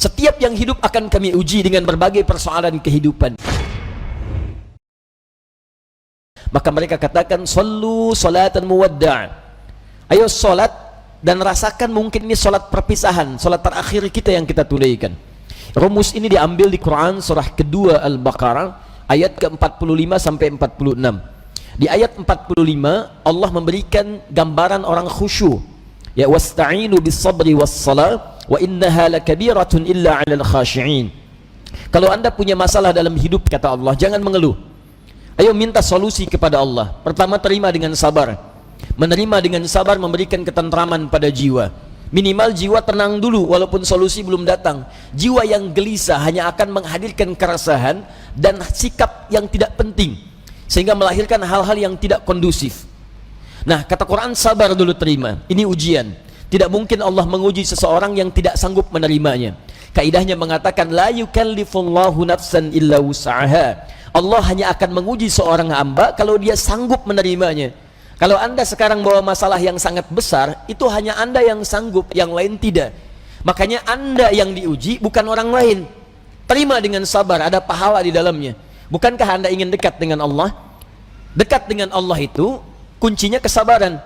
Setiap yang hidup akan kami uji dengan berbagai persoalan kehidupan. Maka mereka katakan, sallu salatan muwadda'. Ayo salat dan rasakan mungkin ini salat perpisahan, salat terakhir kita yang kita tunaikan. Rumus ini diambil di Quran surah kedua Al-Baqarah ayat ke-45 sampai 46. Di ayat 45 Allah memberikan gambaran orang khusyuk. Ya, wasta'inu bis-sabri was-salah wa innaha lakabiratun illa 'alal khashi'in. Kalau Anda punya masalah dalam hidup, kata Allah, jangan mengeluh. Ayo minta solusi kepada Allah. Pertama, terima dengan sabar. Menerima dengan sabar memberikan ketentraman pada jiwa. Minimal jiwa tenang dulu walaupun solusi belum datang. Jiwa yang gelisah hanya akan menghadirkan keresahan dan sikap yang tidak penting, sehingga melahirkan hal-hal yang tidak kondusif. Nah, kata Quran, sabar dulu, terima. Ini ujian. Tidak mungkin Allah menguji seseorang yang tidak sanggup menerimanya. Kaidahnya mengatakan, la yukallifullahu nafsan illa wus'aha. Allah hanya akan menguji seorang hamba kalau dia sanggup menerimanya. Kalau Anda sekarang bawa masalah yang sangat besar, itu hanya Anda yang sanggup, yang lain tidak. Makanya Anda yang diuji, bukan orang lain. Terima dengan sabar, ada pahala di dalamnya. Bukankah Anda ingin dekat dengan Allah? Dekat dengan Allah itu kuncinya kesabaran.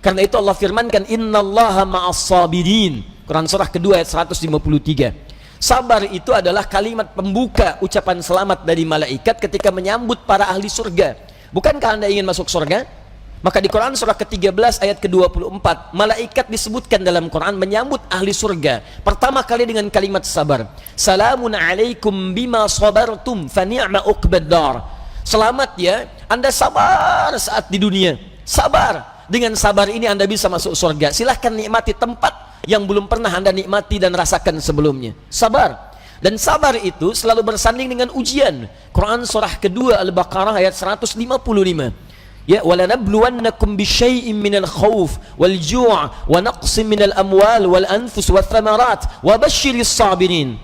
Karena itu Allah firmankan, innallaha ma'as sabirin. Quran surah kedua ayat 153. Sabar itu adalah kalimat pembuka ucapan selamat dari malaikat ketika menyambut para ahli surga. Bukankah Anda ingin masuk surga? Maka di Quran surah ke-13 ayat ke-24, malaikat disebutkan dalam Quran menyambut ahli surga pertama kali dengan kalimat sabar. Salamun alaikum bima sabartum fa ni'ma uqbaddar. Selamat ya, Anda sabar saat di dunia. Sabar. Dengan sabar ini Anda bisa masuk surga. Silahkan nikmati tempat yang belum pernah Anda nikmati dan rasakan sebelumnya. Sabar. Dan sabar itu selalu bersanding dengan ujian. Quran surah kedua Al-Baqarah ayat 155. Ya, walanabluwannakum bisyai'in minal khauf wal ju' wa naqsin minal amwal wal anfus wath thamarat wa basyiris sabirin.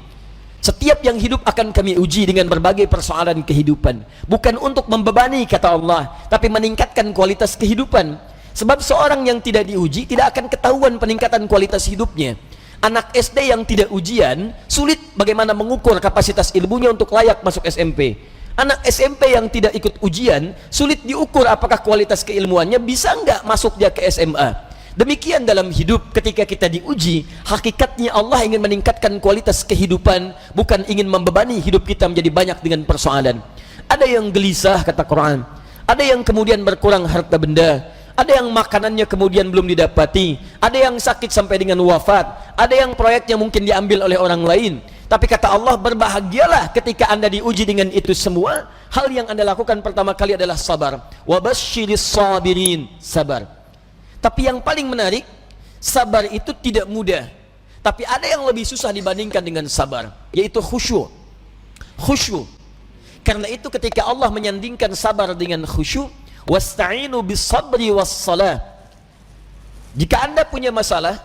Setiap yang hidup akan kami uji dengan berbagai persoalan kehidupan, bukan untuk membebani, kata Allah, tapi meningkatkan kualitas kehidupan. Sebab seorang yang tidak diuji tidak akan ketahuan peningkatan kualitas hidupnya. Anak SD yang tidak ujian sulit bagaimana mengukur kapasitas ilmunya untuk layak masuk SMP. Anak SMP yang tidak ikut ujian sulit diukur apakah kualitas keilmuannya bisa enggak masuk dia ke SMA. Demikian dalam hidup, ketika kita diuji, hakikatnya Allah ingin meningkatkan kualitas kehidupan, bukan ingin membebani hidup kita menjadi banyak dengan persoalan. Ada yang gelisah, kata Quran. Ada yang kemudian berkurang harta benda. Ada yang makanannya kemudian belum didapati. Ada yang sakit sampai dengan wafat. Ada yang proyeknya mungkin diambil oleh orang lain. Tapi kata Allah, berbahagialah ketika Anda diuji dengan itu semua. Hal yang Anda lakukan pertama kali adalah sabar. Wa basyiris sabirin, sabar. Tapi yang paling menarik, sabar itu tidak mudah. Tapi ada yang lebih susah dibandingkan dengan sabar, yaitu khusyuk. Khusyuk. Karena itu ketika Allah menyandingkan sabar dengan khusyuk, wasta'inu bis-sabri was-salah. Jika Anda punya masalah,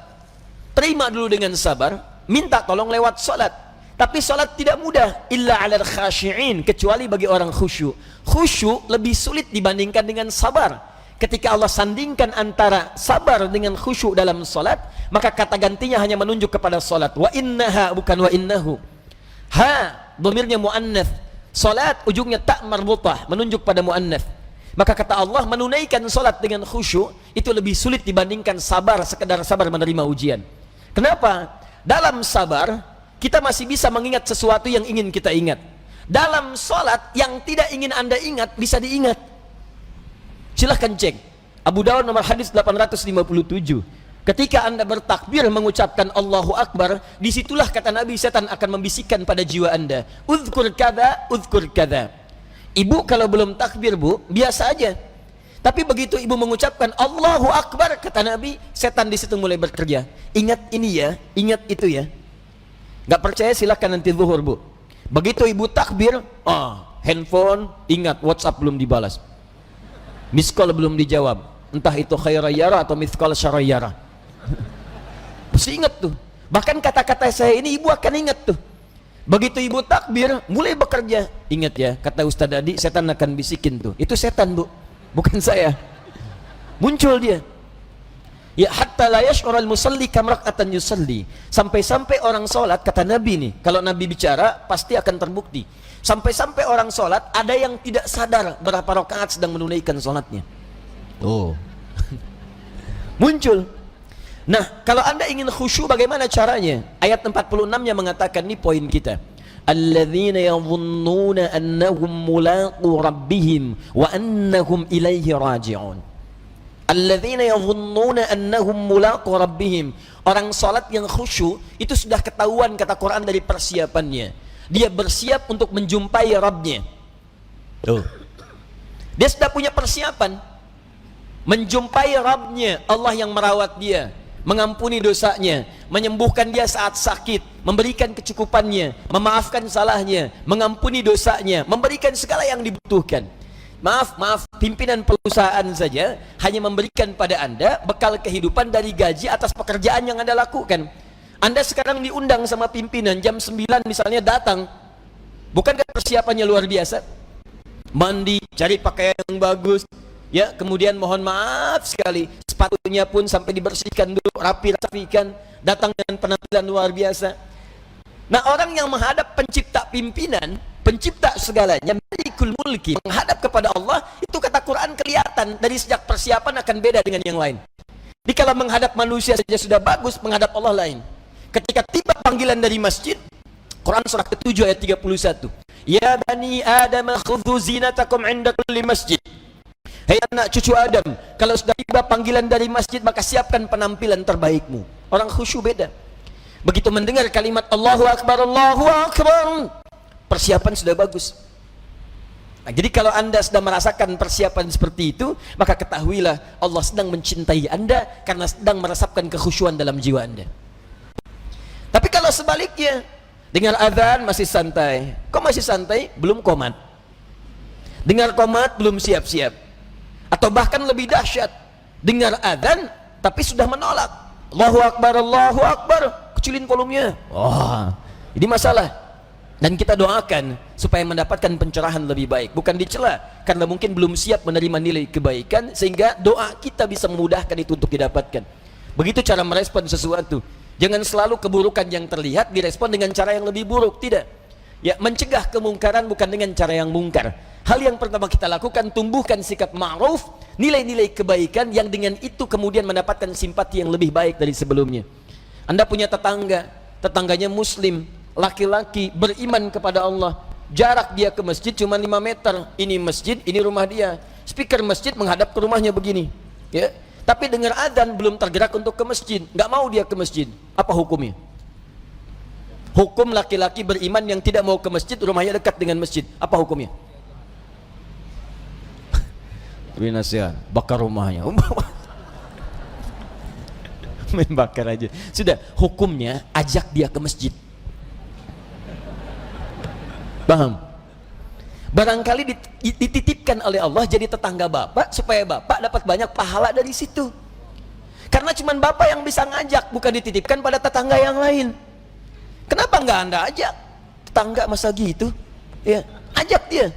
terima dulu dengan sabar, minta tolong lewat salat. Tapi salat tidak mudah, illa 'alal khashi'in, kecuali bagi orang khusyuk. Khusyuk lebih sulit dibandingkan dengan sabar. Ketika Allah sandingkan antara sabar dengan khusyuk dalam salat, maka kata gantinya hanya menunjuk kepada salat. Wa innaha, bukan wa innahu. Ha, dhamirnya muannats. Salat ujungnya tak marbutah, menunjuk pada muannats. Maka kata Allah, menunaikan salat dengan khusyuk itu lebih sulit dibandingkan sabar, sekedar sabar menerima ujian. Kenapa? Dalam sabar kita masih bisa mengingat sesuatu yang ingin kita ingat. Dalam salat yang tidak ingin Anda ingat bisa diingat. Silahkan cek Abu Dawud nomor hadis 857. Ketika Anda bertakbir mengucapkan Allahu Akbar, disitulah kata Nabi, setan akan membisikkan pada jiwa Anda, uzkur kada, uzkur kada. Ibu kalau belum takbir, Bu, biasa aja. Tapi begitu ibu mengucapkan Allahu Akbar, kata Nabi, setan di situ mulai bekerja. Ingat ini ya, ingat itu ya. Gak percaya silahkan nanti zuhur, Bu. Begitu ibu takbir, handphone, ingat WhatsApp belum dibalas, miss call belum dijawab, entah itu khairayara atau miss call syarayara. Mesti ingat tuh. Bahkan kata-kata saya ini ibu akan ingat tuh. Begitu ibu takbir, mulai bekerja. Ingat ya, kata Ustaz Adi, setan akan bisikin tuh. Itu setan, Bu, bukan saya. Muncul dia. Ya hatta la yash'ural musalli kam rak'atan yusalli. Sampai-sampai orang salat, kata Nabi nih, kalau Nabi bicara pasti akan terbukti. Sampai-sampai orang salat ada yang tidak sadar berapa rakaat sedang menunaikan salatnya. Oh. Muncul. Nah, kalau Anda ingin khusyuk bagaimana caranya? Ayat 46-nya mengatakan, ini poin kita. Alladzina yadhunnuna annahum mulaqu rabbihim wa annahum ilaihi raji'un. Alladzina yadhunnuna annahum mulaqu rabbihim. Orang salat yang khusyuk itu sudah ketahuan, kata Quran, dari persiapannya. Dia bersiap untuk menjumpai Rabbnya. Tuh. Dia sudah punya persiapan menjumpai Rabbnya, Allah yang merawat dia, mengampuni dosanya, menyembuhkan dia saat sakit, memberikan kecukupannya, memaafkan salahnya, mengampuni dosanya, memberikan segala yang dibutuhkan. Maaf, pimpinan perusahaan saja hanya memberikan pada Anda bekal kehidupan dari gaji atas pekerjaan yang Anda lakukan. Anda sekarang diundang sama pimpinan jam 9 misalnya datang. Bukankah persiapannya luar biasa? Mandi, cari pakaian yang bagus, ya, kemudian mohon maaf sekali, sepatunya pun sampai dibersihkan dulu, rapi-rapikan, datang dengan penampilan luar biasa. Nah, orang yang menghadap pencipta pimpinan, pencipta segalanya, Malikul Mulki, menghadap kepada Allah, itu kata Quran kelihatan dari sejak persiapan akan beda dengan yang lain. Jadi kalau menghadap manusia saja sudah bagus, menghadap Allah lain. Ketika tiba panggilan dari masjid, Quran surah ke-7 ayat 31. Ya bani Adam khudhu zinatakum 'inda kulli masjid. Hei anak cucu Adam, kalau sudah tiba panggilan dari masjid, maka siapkan penampilan terbaikmu. Orang khusyuk beda. Begitu mendengar kalimat Allahu Akbar, persiapan sudah bagus. Nah, jadi kalau Anda sudah merasakan persiapan seperti itu, maka ketahuilah Allah sedang mencintai Anda karena sedang meresapkan kekhusyuan dalam jiwa Anda. Tapi kalau sebaliknya, dengar azan masih santai. Kok masih santai? Belum qomat. Dengar qomat belum siap-siap. Atau bahkan lebih dahsyat, dengar azan tapi sudah menolak. Allahu Akbar, kecilin volumenya. Wah, ini masalah. Dan kita doakan supaya mendapatkan pencerahan lebih baik, bukan dicela karena mungkin belum siap menerima nilai kebaikan, sehingga doa kita bisa memudahkan itu untuk didapatkan. Begitu cara merespon sesuatu. Jangan selalu keburukan yang terlihat direspon dengan cara yang lebih buruk, tidak. Ya, mencegah kemungkaran bukan dengan cara yang mungkar. Hal yang pertama kita lakukan, tumbuhkan sikap ma'ruf, nilai-nilai kebaikan yang dengan itu kemudian mendapatkan simpati yang lebih baik dari sebelumnya. Anda punya tetangga, tetangganya muslim, laki-laki beriman kepada Allah, jarak dia ke masjid cuma 5 meter, ini masjid, ini rumah dia, speaker masjid menghadap ke rumahnya begini, ya. Tapi dengar adzan belum tergerak untuk ke masjid, nggak mau dia ke masjid, apa hukumnya? Hukum laki-laki beriman yang tidak mau ke masjid, rumahnya dekat dengan masjid, apa hukumnya? Tapi nasihat, bakar rumahnya. Main bakar aja. Sudah, hukumnya ajak dia ke masjid. Paham? Barangkali dititipkan oleh Allah jadi tetangga bapak supaya bapak dapat banyak pahala dari situ. Karena cuma bapak yang bisa ngajak, bukan dititipkan pada tetangga yang lain. Kenapa nggak Anda ajak? Tetangga masa gitu? Ya, ajak dia.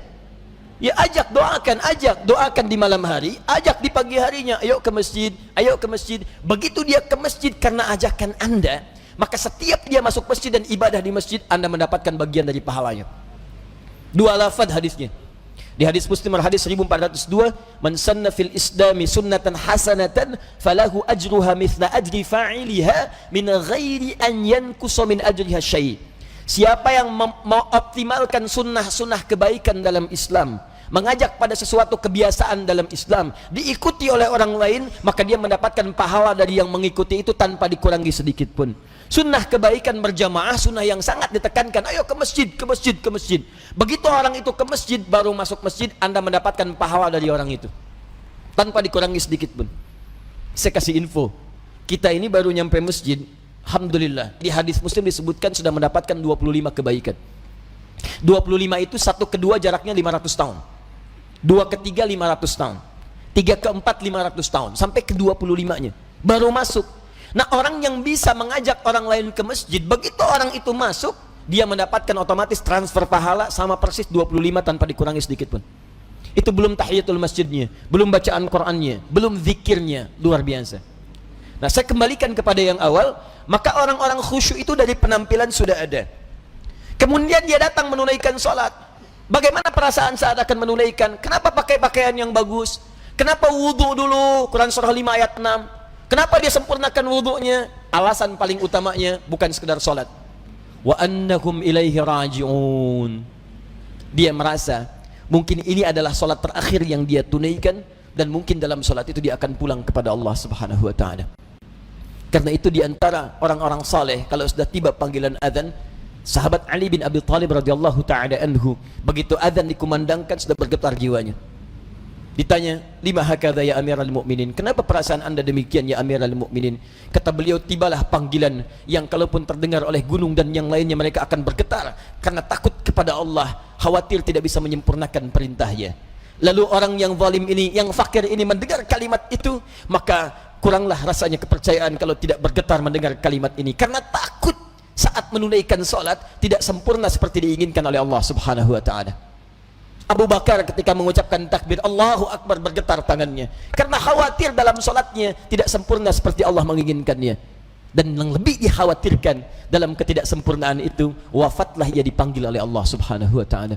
Ya, ajak, doakan di malam hari, ajak di pagi harinya, ayo ke masjid, ayo ke masjid. Begitu dia ke masjid karena ajakan Anda, maka setiap dia masuk masjid dan ibadah di masjid, Anda mendapatkan bagian dari pahalanya. 2 lafaz hadisnya. Di hadis Muslim hadis 1402, man sanna fil islami sunnatan hasanatan falahu ajruha mithla ajri fa'iliha min ghairi an yankusa min ajriha syai'. Siapa yang mengoptimalkan sunnah-sunnah kebaikan dalam Islam, mengajak pada sesuatu kebiasaan dalam Islam, diikuti oleh orang lain, maka dia mendapatkan pahala dari yang mengikuti itu tanpa dikurangi sedikit pun. Sunnah kebaikan berjamaah, sunnah yang sangat ditekankan, ayo ke masjid, ke masjid, ke masjid. Begitu orang itu ke masjid, baru masuk masjid, Anda mendapatkan pahala dari orang itu tanpa dikurangi sedikit pun. Saya kasih info, kita ini baru nyampe masjid, alhamdulillah, di hadis Muslim disebutkan sudah mendapatkan 25 kebaikan. 25 itu 1 ke 2 jaraknya 500 tahun, 2 ke 3 500 tahun, 3 ke 4 500 tahun, sampai ke 25-nya baru masuk. Nah, orang yang bisa mengajak orang lain ke masjid, begitu orang itu masuk, dia mendapatkan otomatis transfer pahala sama persis 25 tanpa dikurangi sedikit pun. Itu belum tahiyatul masjidnya, belum bacaan Qur'annya, belum zikirnya, luar biasa. Nah, saya kembalikan kepada yang awal, maka orang-orang khusyuk itu dari penampilan sudah ada. Kemudian dia datang menunaikan sholat. Bagaimana perasaan saat akan menunaikan? Kenapa pakai pakaian yang bagus? Kenapa wudhu dulu? Quran surah 5 ayat 6. Kenapa dia sempurnakan wudhunya? Alasan paling utamanya bukan sekedar sholat. Wa annahum ilaihi raji'un. Dia merasa mungkin ini adalah sholat terakhir yang dia tunaikan, dan mungkin dalam sholat itu dia akan pulang kepada Allah Subhanahu wa ta'ala. Karena itu diantara orang-orang saleh, kalau sudah tiba panggilan azan, sahabat Ali bin Abi Thalib radhiyallahu ta'ala anhu, begitu azan dikumandangkan sudah bergetar jiwanya. Ditanya, lima hakadha ya amiral mu'minin, kenapa perasaan anda demikian ya amiral mu'minin? Kata beliau, tibalah panggilan yang kalaupun terdengar oleh gunung dan yang lainnya mereka akan bergetar karena takut kepada Allah, khawatir tidak bisa menyempurnakan perintahnya. Lalu orang yang zalim ini, yang fakir ini mendengar kalimat itu, maka kuranglah rasanya kepercayaan kalau tidak bergetar mendengar kalimat ini, karena takut saat menunaikan sholat tidak sempurna seperti diinginkan oleh Allah Subhanahu wa ta'ala. Abu Bakar ketika mengucapkan takbir Allahu Akbar bergetar tangannya karena khawatir dalam sholatnya tidak sempurna seperti Allah menginginkannya. Dan yang lebih dikhawatirkan dalam ketidaksempurnaan itu, wafatlah ia dipanggil oleh Allah Subhanahu wa ta'ala.